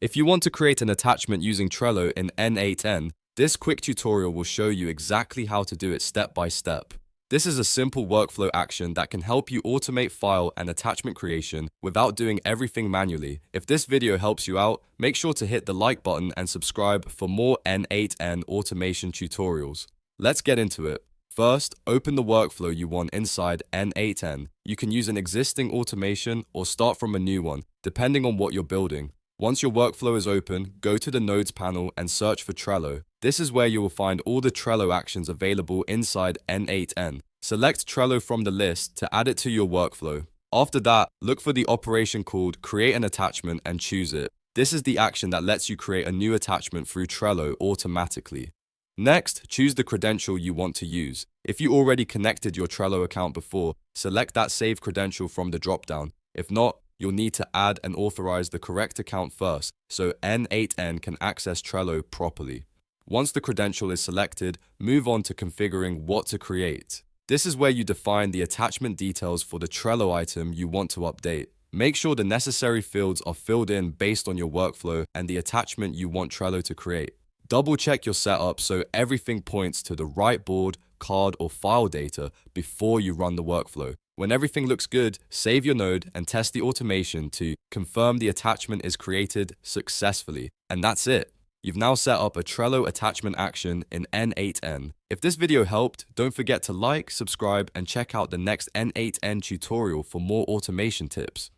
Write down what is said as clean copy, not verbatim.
If you want to create an attachment using Trello in N8n, this quick tutorial will show you exactly how to do it step by step. This is a simple workflow action that can help you automate file and attachment creation without doing everything manually. If this video helps you out, make sure to hit the like button and subscribe for more N8n automation tutorials. Let's get into it. First, open the workflow you want inside N8n. You can use an existing automation or start from a new one, depending on what you're building. Once your workflow is open, go to the Nodes panel and search for Trello. This is where you will find all the Trello actions available inside N8n. Select Trello from the list to add it to your workflow. After that, look for the operation called Create an Attachment and choose it. This is the action that lets you create a new attachment through Trello automatically. Next, choose the credential you want to use. If you already connected your Trello account before, select that Save Credential from the dropdown. If not, you'll need to add and authorize the correct account first, so N8n can access Trello properly. Once the credential is selected, move on to configuring what to create. This is where you define the attachment details for the Trello item you want to update. Make sure the necessary fields are filled in based on your workflow and the attachment you want Trello to create. Double check your setup so everything points to the right board, card, or file data before you run the workflow. When everything looks good, save your node and test the automation to confirm the attachment is created successfully. And that's it. You've now set up a Trello attachment action in N8n. If this video helped, don't forget to like, subscribe, and check out the next N8n tutorial for more automation tips.